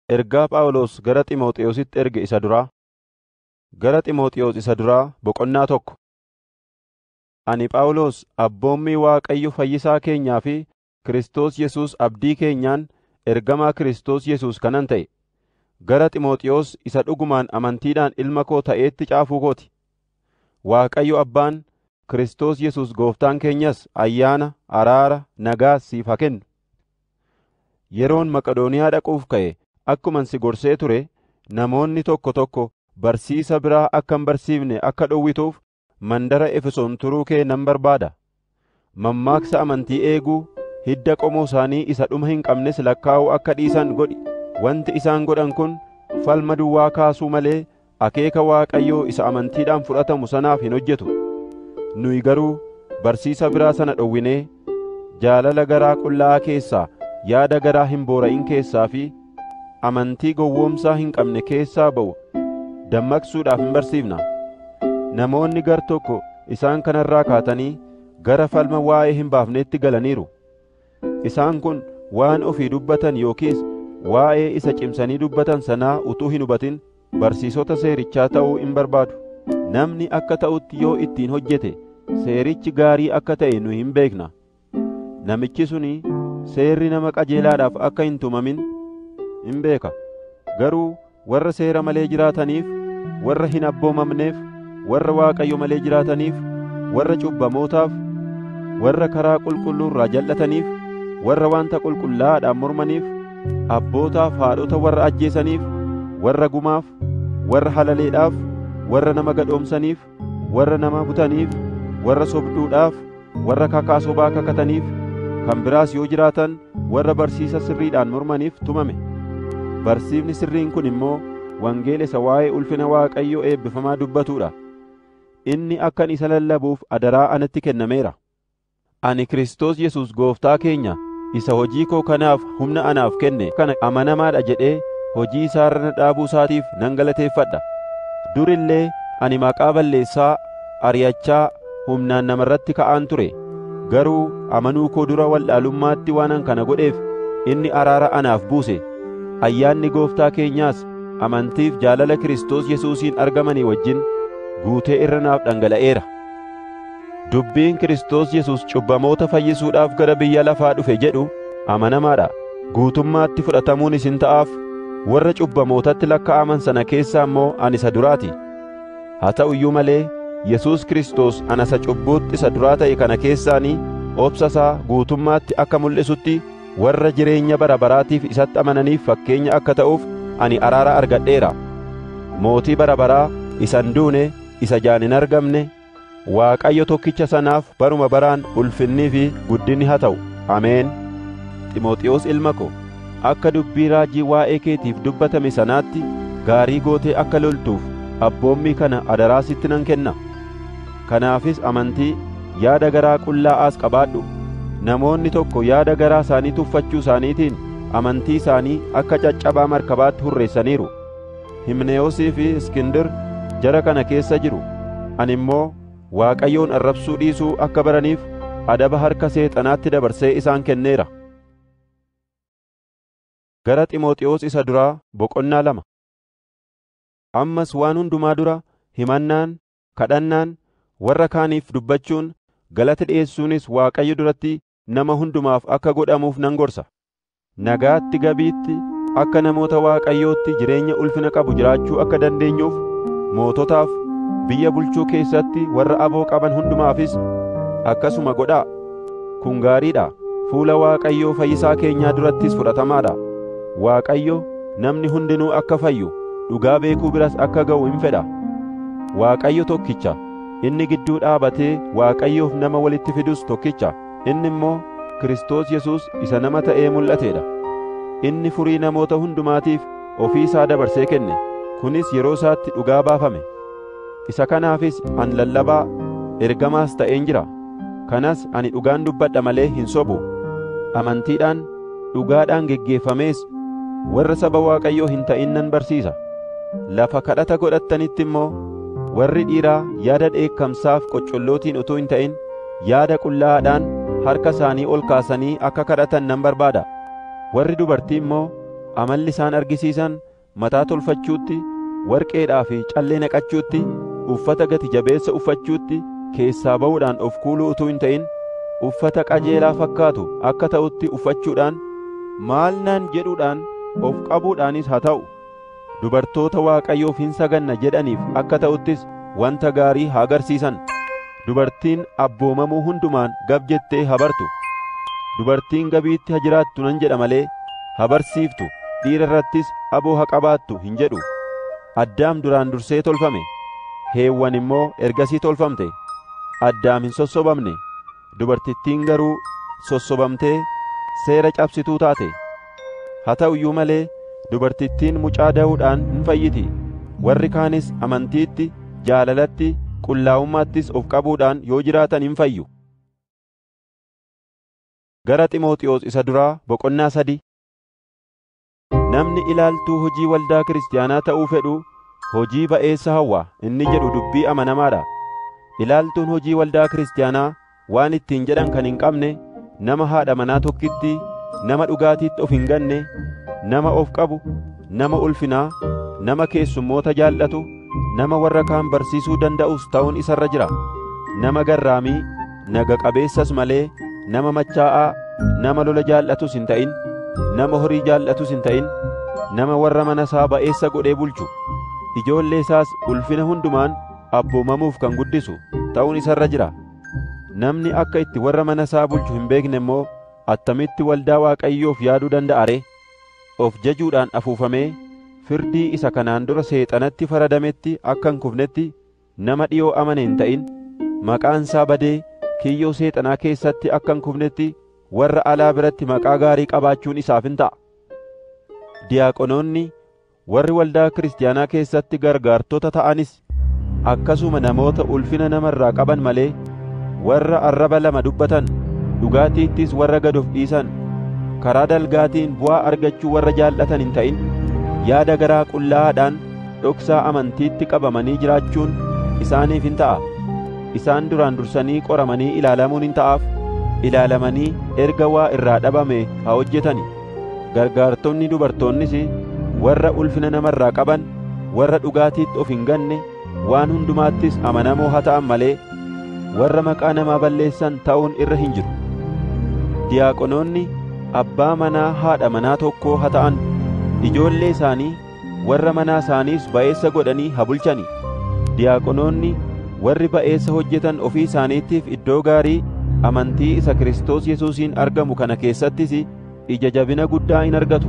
Ergaa Phaawulos gara Xiimotewositti erge isa duraa. Gara Xiimotewos isa duraa boqonnaa tokko. Ani Phaawulos abboommii Waaqayyo Fayyisaa keenyaa fi Kiristoos Yesuus abdii keenyaan ergamaa Kiristoos Yesuus kanan ta'e, gara Xiimotewos isa dhugumaan amantiidhaan ilma koo ta'eetti caafuu kooti. Waaqayyo Abbaan, Kiristoos Yesuus Gooftaan keenyas ayyaana, araara, nagaa siif haa kennu. Yeroon Maqedooniyaa dhaquuf ka'e akkuman si gorsee ture, namoonni tokko tokko barsiisa biraa akka hin barsiifne akka dhowwituuf mandara Efesoon turuu kee nan barbaada. Mammaaksa amantii eeguu, hidda qomoo isaanii isa dhuma hin qabnes lakkaa'uu akka dhiisan godhi. Wanti isaan godhan kun falma duwwaa kaasuu malee akeeka Waaqayyoo isa amantiidhaan fudhatamu sanaaf hin hojjetu. Nuyi garuu barsiisa biraa sana dhowwinee jaalala garaa qullaa'aa keessaa, yaada garaa hin boora'in keessaa fi amantii gowwoomsaa hin qabne keessaa ba'u dammaqsuudhaaf hin barsiifna. Namoonni gar tokko isaan kanarraa kaatanii gara falma waa'ee hin baafneetti galaniiru. Isaan kun waan ofii dubbatan yookiis waa'ee isa cimsanii dubbatan sanaa utuu hin hubatin barsiisota seerichaa ta'uu hin barbaadu. Namni akka ta'utti yoo ittiin hojjete seerichi gaarii akka ta'e nu hin beekna. Namichi suni seerri nama qajeelaadhaaf akka hin tumamin hin beeka. Garuu warra seera malee jiraataniif, warra hin abboomamneef, warra Waaqayyo malee jiraataniif, warra cubbamootaaf, warra karaa qulqulluurraa jal'ataniif, warra wanta qulqullaa'aadhaan mormaniif, abbootaaf haadhota warra ajjeesaniif, warra gumaaf, warra halaleedhaaf, warra nama gadhoomsaniif, warra nama butaniif, warra sobduudhaaf, warra kakaa sobaa kakataniif, kan biraas yoo jiraatan warra barsiisa sirriidhaan mormaniif tumame. Barsiifni sirriin kun immoo wangeela isa waa'ee ulfina Waaqayyoo eebbifamaa dubbatuudha. Inni akkan isa lallabuuf adaraa anatti kennameera. Ani Kiristoos Yesuus Gooftaa keenya isa hojii koo kanaaf humna anaaf kenne kana amanamaadha jedhee hojii isaarra na dhaabuu isaatiif nan galateeffadha. Dur illee ani maqaa balleessaa, ari'achaa, humnaan namarratti ka'aan ture. Garuu amanuu koo dura wallaalummaatti waanan kana godheef inni araara anaaf buuse. Ayyaanni Gooftaa keenyaas amantiif jaalala Kiristoos Yesuusiin argamanii wajjin guutee irra naaf dhangala'eera. Dubbiin Kiristoos Yesuus cubbamoota fayyisuudhaaf gara biyya lafaa dhufe jedhu amanamaadha. Guutummaatti fudhatamuun isin ta'aaf. Warra cubbamootatti lakkaa'aman sana keessaa immoo ani isa duraati. Haa ta'u iyyuu malee Yesuus Kiristoos ana isa cubbuutti isa duraa ta'e kana keessaanii obsa isaa guutummaatti akka mul'isutti warra jireenya bara baraatiif isatti amananiif fakkeenya akka ta'uuf ani araara argadheera. Mootii bara baraa isa hin duune, isa ijaan hin argamne, Waaqayyo tokkicha sanaaf baruma baraan ulfinnii fi guddinni haa ta'u. Ameen. Xiimotewos ilma ko, akka dubbii raajii waa'ee keetiif dubbatame sanaatti gaarii gootee akka loltuuf abboommii kana adaraa sitti nan kenna. Kanaafis amantii, yaada garaa qullaa'aas qabaadhu. Namoonni tokko yaada garaa isaanii tuffachuu isaaniitiin amantii isaanii akka caccabaa markabaatti hurreessaniiru. Himneyoosii fi Iskindir jara kana keessa jiru. Ani immoo Waaqayyoon arrabsuu dhiisuu akka baraniif adaba harka seexanaatti dabarsee isaan kenneera. Gara Xiimotewos isa duraa boqonnaa 2. Ammas waan hundumaa dura himannaan, kadhannaan, warra kaaniif dubbachuun, galata dhi'eessuunis Waaqayyo duratti nama hundumaaf akka godhamuuf nan gorsa. Nagaatti gabiitti akka namoota Waaqayyootti jireenya ulfina qabu jiraachuu akka dandeenyuuf moototaaf, biyya bulchuu keessatti warra aboo qaban hundumaafis akkasuma godhaa. Kun gaariidha. Fuula Waaqayyoo Fayyisaa keenyaa durattis fudhatamaadha. Waaqayyo namni hundinuu akka fayyu, dhugaa beekuu biras akka ga'u hin fedha. Waaqayyo tokkicha. Inni gidduu dhaabatee Waaqayyoof nama walitti fidus tokkicha. Inni immoo Kiristoos Yesuus isa nama ta'ee mul'ateedha. Inni furii namoota hundumaatiif ofii isaa dabarsee kenne. Kunis yeroo isaatti dhugaa baafame. Isa kanaafis an lallabaa, ergamaas ta'een jira. Kanas ani dhugaan dubbadha malee hin sobu. Amantiidhaan, dhugaadhaan geggeeffamees warra saba Waaqayyoo hin ta'in nan barsiisa. Lafa kadhata godhattanitti immoo warri dhiiraa yaada dheekkamsaaf qoccollootiin utuu hin ta'in yaada qullaa'aadhaan harka isaanii ol kaasanii akka kadhatan nan barbaada. Warri dubartii immoo amalli isaan argisiisan mataa tolfachuutti, warqeedhaa fi callee naqachuutti, uffata gati jabeessa uffachuutti, keessaa ba'uudhaan of kuuluu utuu hin ta'in, uffata qajeelaa fakkaatu akka ta'utti uffachuudhaan, maal naan jedhuudhaan of qabuudhaanis haa ta'u, dubartoota Waaqayyoof hin saganna jedhaniif akka ta'uttis wanta gaarii haa agarsiisan. Dubartiin abboomamuu hundumaan gab jettee haa bartu. Dubartiin gabiitti haa jiraattu nan jedha malee haa barsiiftu, dhiira irrattis aboo haa qabaattu hin jedhu. Addaam duraan dursee tolfame, Heewwan immoo ergasii tolfamte. Addaam hin sossobamne, dubartittiin garuu sossobamtee seera cabsituu taate. Haa ta'u iyyuu malee dubartittiin mucaa da'uudhaan hin fayyiti. Warri kaanis amantiitti, jaalalatti, qullaa'ummaattis of qabuudhaan yoo jiraatan hin fayyu. Gara Xiimotewos isa duraa boqonnaa 3. Namni ilaaltuu hojii waldaa kiristaanaa ta'uu fedhu hojii ba'eessa hawwa inni jedhu dubbii amanamaadha. Ilaaltuun hojii waldaa kiristaanaa waan ittiin jedhan kan hin qabne, nama haadha manaa tokkitti, nama dhugaatiitti of hin ganne, nama of qabu, nama ulfinaa, nama keessummoota jaallatu, nama warra kaan barsiisuu danda'us ta'uun isarra jira. Nama garraamii, naga qabeessas malee nama machaa'aa, nama lola jaallatus hin ta'in, nama horii jaallatus hin ta'in, nama warra mana isaa ba'eessa godhee bulchu, ijoollee isaas ulfina hundumaan abboomamuuf kan guddisu ta'uun isarra jira. Namni akka itti warra mana isaa bulchu hin beekne immoo attamitti waldaa Waaqayyoof yaaduu danda'a ree? Of jajuudhaan afuufamee firdii isa kanaan dura seexanatti faradametti akka hin kufnetti nama dhiyoo amane hin ta'in, maqaan isaa badee kiyyoo seexanaa keessatti akka hin kufnetti warra alaa biratti maqaa gaarii qabaachuun isaaf hin ta'a. Diyaaqonoonni warri waldaa kiristaanaa keessatti gargaartota ta'anis akkasuma namoota ulfina namarraa qaban malee warra arraba lama dubbatan, dhugaatiittis warra gad of dhiisan, karaa dalgaatiin bu'aa argachuu warra jaallatan hin ta'in, yaada garaa qullaa'aadhaan dhoksaa amantiitti qabamanii jiraachuun isaaniif hin ta'a. Isaan duraan dursanii qoramanii ilaalamuun hin ta'aaf, ilaalamanii erga waa irraa dhabame haa hojjetani. Gargaartonni dubartoonnis warra ulfina namarraa qaban, warra dhugaatiitti of hin ganne, waan hundumaattis amanamoo haa ta'an malee warra maqaa namaa balleessan ta'uun irra hin jiru. Diyaaqonoonni abbaa manaa haadha manaa tokkoo haa ta'an, ijoollee isaanii warra manaa isaaniis ba'eessa godhanii haa bulchani. Diyaaqonoonni warri ba'eessa hojjetan ofii isaaniitiif iddoo gaarii amantii isa Kiristoos Yesuusiin argamu kana keessattis ija jabina guddaa in argatu.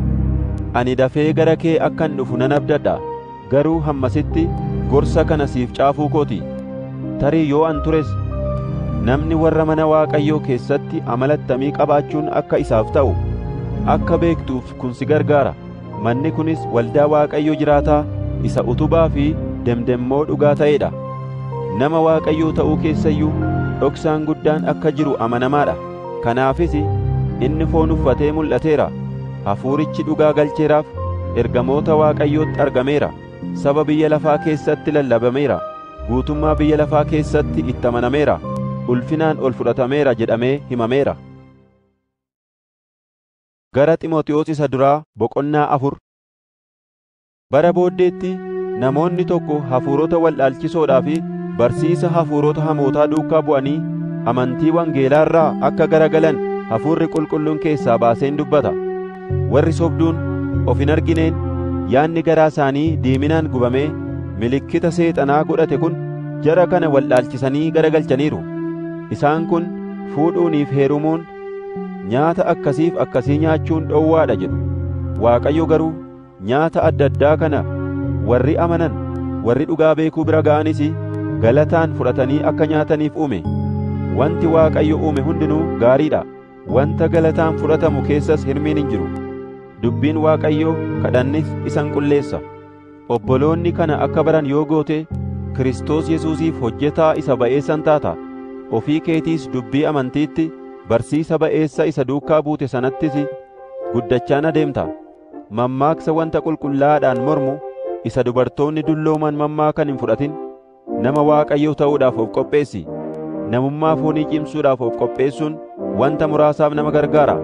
Ani dafee gara kee akkan dhufu nan abdadha, garuu hammasitti gorsa kana siif caafuu kooti. Tarii yoo an tures namni warra mana Waaqayyoo keessatti amala attamii qabaachuun akka isaaf ta'u akka beektuuf kun si gargaara. Manni kunis waldaa Waaqayyoo jiraataa isa utubaa fi demdemmoo dhugaa ta'eedha. Nama Waaqayyoo ta'uu keessayyuu dhoksaan guddaan akka jiru amanamaadha. Kanaafis inni foon uffatee mul'ateera. Hafuurichi dhugaa galcheeraaf ergamoota Waaqayyootti argameera. Saba biyya lafaa keessatti lallabameera. Guutummaa biyya lafaa keessatti itti amanameera. Ulfinaan ol fudhatameera jedhamee himameera. Gara Xiimotewos isa duraa boqonnaa 4. Bara booddeetti namoonni tokko hafuurota waldhaalchisoodhaa fi barsiisa hafuurota hamootaa duukaa bu'anii amantii wangeelaa irraa akka garagalan Hafuurri Qulqulluun keessaa baaseen dubbata. Warri sobduun of hin argineen yaadni garaa isaanii diiminaan gubamee milikkita seexanaa godhate kun jara kana waldhaalchisanii garagalchaniiru. Isaan kun fuudhuuniif heerumuun, nyaata akkasiif akkasii nyaachuun dhowwaadha jedhu. Waaqayyo garuu nyaata adda addaa kana warri amanan, warri dhugaa beekuu bira ga'anis galataan fudhatanii akka nyaataniif uume. Wanti Waaqayyo uume hundinuu gaariidha. Wanta galataan fudhatamu keessas hirmiin hin jiru. Dubbiin Waaqayyoo kadhannis isan qulleessa. Obboloonni kana akka baran yoo goote Kiristoos Yesuusiif hojjetaa isa ba'eessan taata. Ofii keetiis dubbii amantiitti barsiisa ba'eessa isa duukaa buute sanattis guddachaan adeemta. Mammaaksa wanta qulqullaa'aadhaan mormu isa dubartoonni dullooman mammaakan hin fudhatin. Nama Waaqayyoo ta'uudhaaf of qopheessi. Namummaa foonii cimsuudhaaf of qopheessuun wanta muraasaaf nama gargaara.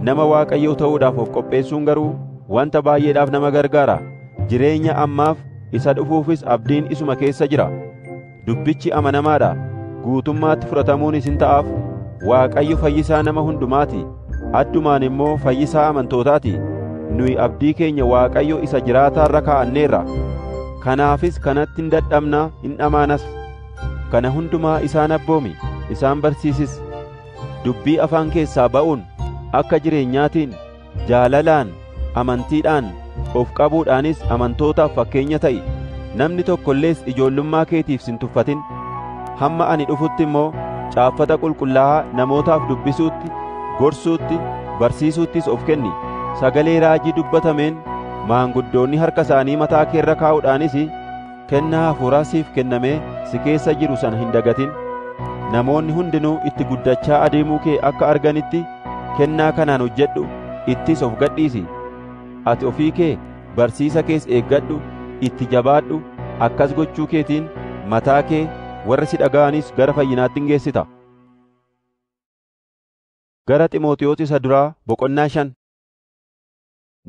Nama Waaqayyoo ta'uudhaaf of qopheessuun garuu wanta baay'eedhaaf nama gargaara. Jireenya ammaaf isa dhufuufis abdiin isuma keessa jira. Dubbichi amanamaadha. Guutummaatti fudhatamuunis hin ta'aaf. Waaqayyo fayyisaa nama hundumaati. Addumaan immoo fayyisaa amantootaati. Nuyi abdii keenya Waaqayyo isa jiraataarra kaa'anneerra. Kanaafis kanatti hin dadhabnaa hin dhamaanas. Kana hundumaa isaan abboomi, isaan barsiisis. Dubbii afaan keessaa ba'uun akka jireenyaatiin, jaalalaan, amantiidhaan, of qabuudhaanis amantootaaf fakkeenya ta'i. Namni tokko illees ijoollummaa keetiif sin tuffatin. Hamma ani dhufutti immoo caaffata qulqullaa'aa namootaaf dubbisuutti, gorsuutti, barsiisuuttis of kenni. Sagalee raajii dubbatameen maanguddoonni harka isaanii mataa keerra kaa'uudhaanis kennaa hafuuraa siif kennamee si keessa jiru sana hin dagatin. Namoonni hundinuu itti guddachaa adeemuu kee akka arganitti kennaa kanaan hojjedhu, ittis of gadhiisi. Ati ofii kee barsiisa kees eeggadhu, itti jabaadhu. Akkas gochuu keetiin mataa kee warra si dhaga'anis gara fayyinaatti hin geessita. Gara Xiimotewos isa duraa boqonnaa 5.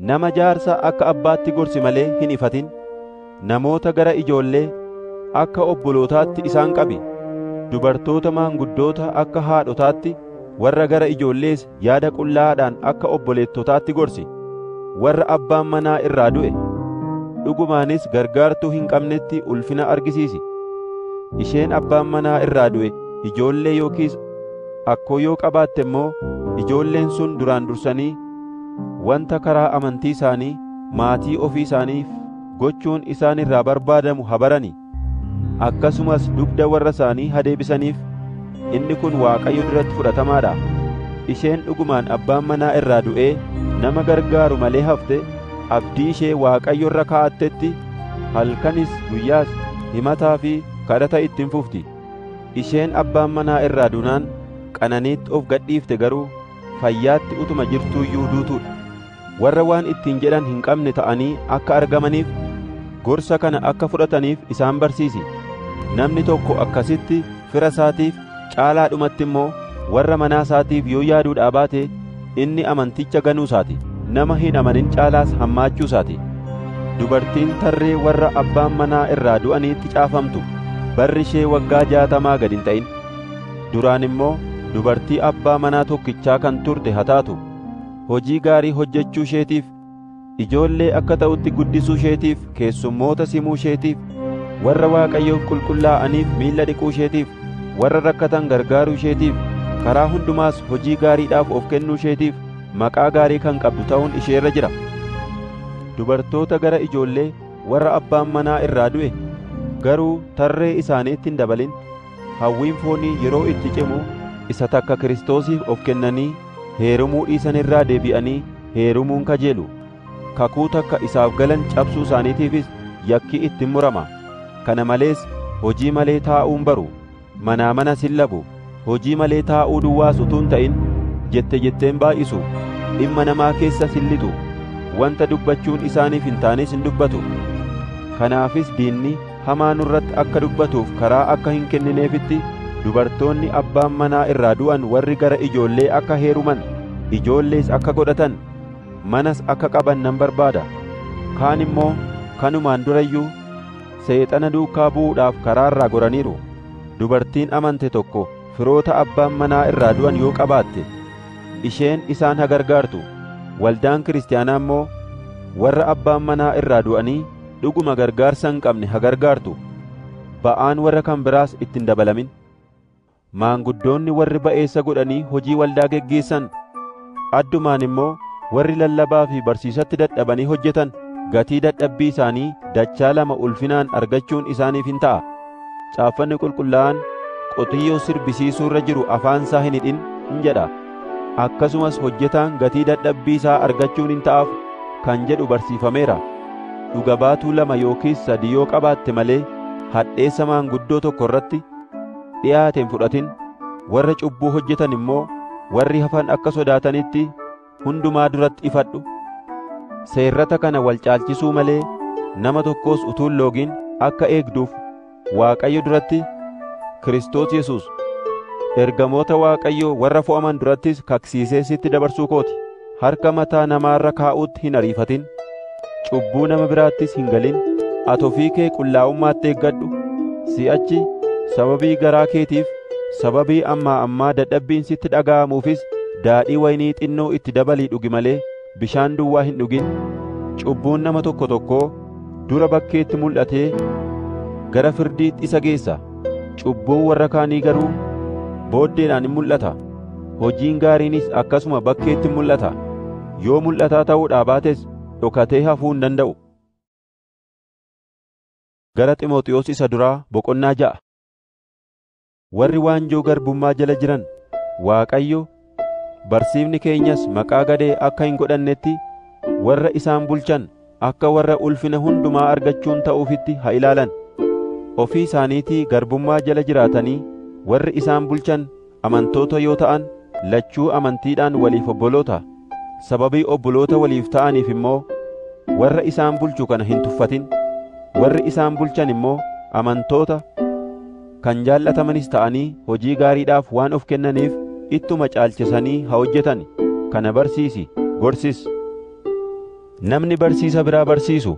Nama jaarsa akka abbaatti gorsi malee hin ifatin. Namoota gara ijoollee akka obbolootaatti isaan qabi. Dubartoota maanguddoota akka haadhotaatti, warra gara ijoollees yaada qullaa'aadhaan akka obboleettotaatti gorsi. Warra abbaan manaa irraa du'e, dhugumaanis gargaartuu hin qabnetti ulfina argisiisi. Isheen abbaan manaa irraa du'e ijoollee yookiis akkoo yoo qabaatte immoo ijoolleen sun duraan dursanii wanta karaa amantii isaanii maatii ofii isaaniif gochuun isaan irraa barbaadamu habarani. Akkasumas dugda warra isaanii hadeebisaniif. Inni kun Waaqayyo duratti fudhatamaadha. Isheen dhugumaan abbaan manaa irraa du'ee nama gargaaru malee hafte, abdii ishee Waaqayyo irra kaa'attetti halkanis guyyaas himataa fi kadhata ittiin fufti. Isheen abbaan manaa irraa duunaan qananiitti of gadhiifte garuu fayyaatti utuma jirtuuyyuu duutuudha. Warra waan ittiin jedhan hin qabne ta'anii akka argamaniif gorsa kana akka fudhataniif isaan barsiisi. Namni tokko akkasitti fira isaatiif caalaadhumatti immoo warra manaa isaatiif yoo yaaduudhaa baate inni amanticha ganuu isaati. Nama hin amanin caalaas hammaachuu isaati. Dubartiin tarree warra abbaan manaa irraa du'aniitti caafamtu barri ishee waggaa 60 gad hin ta'in. Duraan immoo dubartii abbaa manaa tokkichaa kan turte haa taatu. Hojii gaarii hojjechuu isheetiif, ijoollee akka ta'utti guddisuu isheetiif, keessummoota simuu isheetiif, warra Waaqayyoof qulqullaa'aniif miilla dhiquu isheetiif, warra rakkatan gargaaruu isheetiif, karaa hundumaas hojii gaariidhaaf of kennuu isheetiif maqaa gaarii kan qabdu ta'uun isheerra jira. Dubartoota gara ijoollee warra abbaan manaa irraa du'e garuu tarree isaaniitti hin dabalin. Hawwiin foonii yeroo itti cimu isa takka Kiristoosiif of kennanii heerumuu dhiisan irraa deebi'anii heerumuun kajeelu. Kakuu takka isaaf galan cabsuu isaaniitiifis yakki ittiin murama. Kana malees hojii malee taa'uun baru, manaa mana sillabu, hojii malee taa'uu duwwaas utuu hin ta'in jetteen baay'isu, dhimma namaa keessa sillixu, wanta dubbachuun isaaniif hin taanes hin dubbatu. Kanaafis diinni hamaa nurratti akka dubbatuuf karaa akka hin kennineefitti dubartoonni abbaan manaa irraa du'an warri gara ijoollee akka heeruman, ijoollees akka godhatan, manas akka qaban nan barbaada. Kaan immoo kanumaan durayyuu seexana duukaa bu'uudhaaf karaarraa goraniiru. Dubartiin amante tokko firoota abbaan manaa irraa du'an yoo qabaatte, isheen isaan haa gargaartu. Waldaan kiristaanaa immoo warra abbaan manaa irraa du'anii dhuguma gargaarsa hin qabne haa gargaartu. Ba'aan warra kan biraas ittiin dabalamin. Maanguddoonni warri ba'eessa godhanii hojii waldaa geggeessan, addumaan immoo warri lallabaa fi barsiisatti dadhabanii hojjetan gatii dadhabbii isaanii dachaa 2 ulfinaan argachuun isaaniif hin ta'a. Caaffanni qulqullaa'aan qotiyyoo sirbisiisuu irra jiru afaan isaa hin hidhin hin jedha. Akkasumas hojjetaan gatii dadhabbii isaa argachuun hin ta'aaf kan jedhu barsiifameera. Dhuga baatuu 2 yookiis 3 yoo qabaatte malee hadheessa maanguddoo tokko irratti dhiyaateen fudhatin. Warra cubbuu hojjetan immoo warri hafan akka sodaatanitti hundumaa duratti ifadhu. Seerrata kana wal caalchisuu malee nama tokkos utuu hin loogin akka eegduuf Waaqayyo duratti Kiristoos Yesuus ergamoota Waaqayyoo warra fo'aman durattis kaksiisee sitti dabarsuu kooti. harka mataa namaarra kaa'uutti hin ariifatin. Cubbuu nama biraattis hin galin. Ati ofii kee qullaa'ummaatti eeggadhu. Si'achi sababii garaa keetiif, sababii ammaa dadhabbiin sitti dhaga'amuufis daadhii waynii xinnoo itti dabalii dhugi malee bishaan duwwaa hin dhugin. Cubbuun nama tokko tokkoo dura bakkeetti mul'atee gara firdiitti isa geessa. Cubbuun warra kaanii garuu booddeedhaan in mul'ata. Hojiin gaariinis akkasuma bakkeetti mul'ata. Yoo mul'ataa ta'uudhaa baates dhokatee hafuu hin danda'u. Gara Ximooxiyoos isa duraa boqonnaa 6. Warri waanjoo garbummaa jala jiran, Waaqayyo barsiifni keenyas maqaa gadee akka hin godhannetti warra isaan bulchan akka warra ulfina hundumaa argachuun ta'uufitti haa ilaalan. Ofii isaaniitii garbummaa jala jiraatanii warri isaan bulchan amantoota yoo ta'an lachuu amantiidhaan waliif obboloota. Sababii obboloota waliif ta'aniif immoo warra isaan bulchu kana hin tuffatin. Warri isaan bulchan immoo amantoota kan jaallatamanis ta'anii hojii gaariidhaaf waan of kennaniif ittuma caalchisanii haa hojjetan. Kana barsiisi, gorsis. Namni barsiisa biraa barsiisu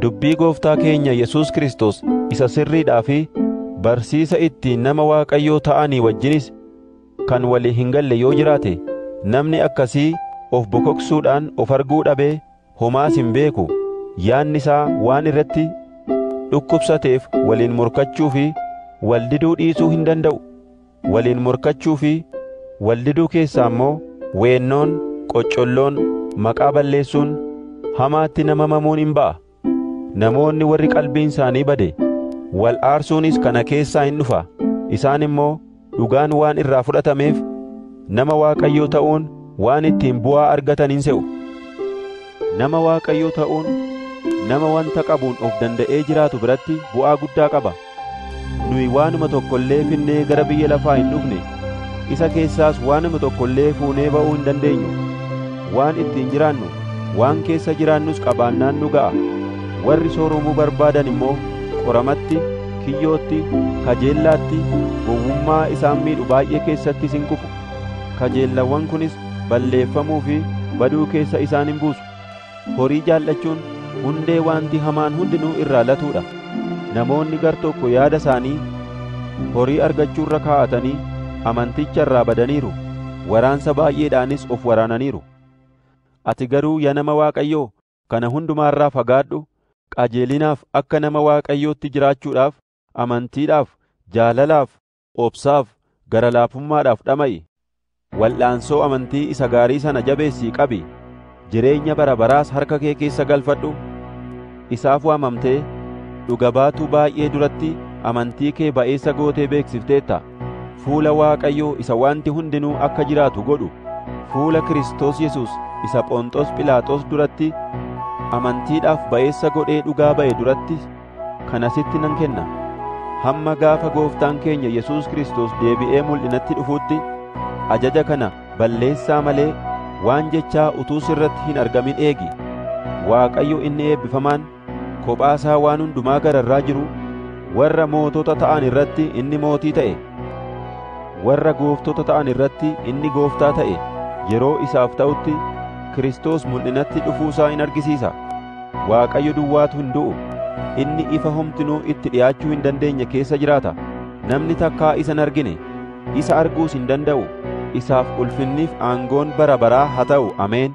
dubbii Gooftaa keenya Yesuus Kiristoos isa sirriidhaa fi barsiisa ittiin nama Waaqayyoo ta'anii wajjinis kan walii hin galle yoo jiraate, namni akkasii of bokoksuudhaan of arguu dhabee homaas hin beeku. Yaanni isaa waan irratti dhukkubsateef waliin morkachuu fi waldiduu dhiisuu hin danda'u. Waliin morkachuu fi waldiduu keessaa immoo weennoon, qoccolloon, maqaa balleessuun, hamaatti nama mamuun hin ba'a. Namoonni warri qalbiin isaanii bade, wal aarsuunis kana keessaa hin dhufa. Isaan immoo dhugaan waan irraa fudhatameef nama Waaqayyoo ta'uun waan ittiin bu'aa argatan hin se'u. Nama Waaqayyoo ta'uun nama wanta qabuun of danda'ee jiraatu biratti bu'aa guddaa qaba. Nuyi waanuma tokko illee finnee gara biyya lafaa hin dhufne, isa keessaas waanuma tokko illee fuunee ba'uu hin dandeenyu. Waan ittiin jiraannu, waan keessa jiraannus qabaannaan nu ga'a. Warri sooromuu barbaadan immoo qoramatti, kiyyootti, kajeellaatti, gowwummaa isaan miidhu baay'ee keessattis hin kufu. Kajeellawwan kunis balleeffamuu fi baduu keessa isaan hin buusu. Horii jaallachuun hundee waanti hamaan hundinuu irraa latuudha. Namoonni gar tokko yaada isaanii horii argachuurra kaa'atanii amanticha irraa badaniiru. Waraansa baay'eedhaanis of waraananiiru. Ati garuu yaa nama Waaqayyoo kana hundumaarraa fagaadhu. Qajeelinaaf akka nama Waaqayyootti jiraachuudhaaf, amantiidhaaf, jaalalaaf, obsaaf, gara laafummaadhaaf dhama'i. Wal'aansoo amantii isa gaarii sana jabeessii qabi. Jireenya bara baraas harka kee keessa galfadhu. Isaaf waamamtee dhuga baatuu baay'ee duratti amantii kee ba'eessa gootee beeksifteetta. Fuula Waaqayyoo isa wanti hundinuu akka jiraatu godhu, fuula Kiristoos Yesuus isa Phonxoos Philaaxoos duratti amantiidhaaf ba'eessa godhee dhugaa ba'e duratti kana sitti nan kenna. Hamma gaafa Gooftaan keenya Yesuus Kiristoos deebi'ee mul'inatti dhufuutti ajaja kana balleessaa malee waan jechaa utuu sirratti hin argamin eegi. Waaqayyo inni eebbifamaan kophaasaa waan hundumaa gararraa jiru, warra mootota ta'an irratti inni mootii ta'e, warra gooftota ta'an irratti inni gooftaa ta'e, yeroo isaaf ta'utti Kiristoos mul'inatti dhufuusaa in argisiisa. Waaqayyo duwwaatu hin du'u. Inni ifa homtinuu itti dhi'aachuu hin dandeenye keessa jiraata. Namni takkaa isa hin argine, isa arguus hin danda'u. Isaaf ulfinniif aangoon bara baraa haa ta'u. Ameen.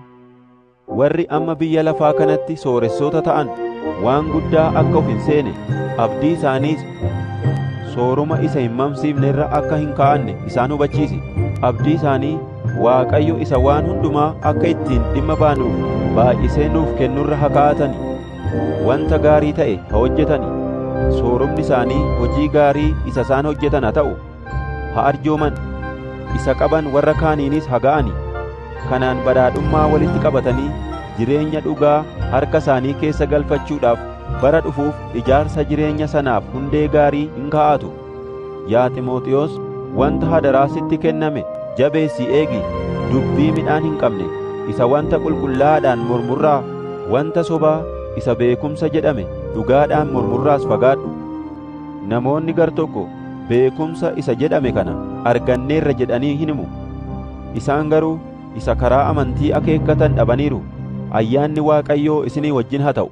Warri amma biyya lafaa kanatti sooressoota ta'an waan guddaa akka of hin seene, abdii isaaniis sooruma isa hin mamsiifne irra akka hin kaa'anne isaan hubachiisi. Abdii isaanii Waaqayyo isa waan hundumaa akka ittiin dhimma baanuuf baay'isee nuuf kennurra haa kaa'atani. Wanta gaarii ta'e haa hojjetani. Soorumni isaanii hojii gaarii isa isaan hojjetan haa ta'u. Haa arjooman. Isa qaban warra kaaniinis haa ga'ani. Kanaan badhaadhummaa walitti qabatanii jireenya dhugaa harka isaanii keessa galfachuudhaaf bara dhufuuf ijaarsa jireenya sanaaf hundee gaarii hin kaa'atu. Yaa Ximooxiyoos, wanta hadaraa sitti kenname jabeessii eegi. Dubbii midhaan hin qabne isa wanta qulqullaa'aadhaan mormurraa, wanta sobaa isa beekumsa jedhame dhugaadhaan mormurraas fagaadhu. Namoonni gar tokko beekumsa isa jedhame kana arganneerra jedhanii hin himu. Isaan garuu isa karaa amantii akeekkatan dhabaniiru. Ayyaanni Waaqayyoo isinii wajjin haa ta'u.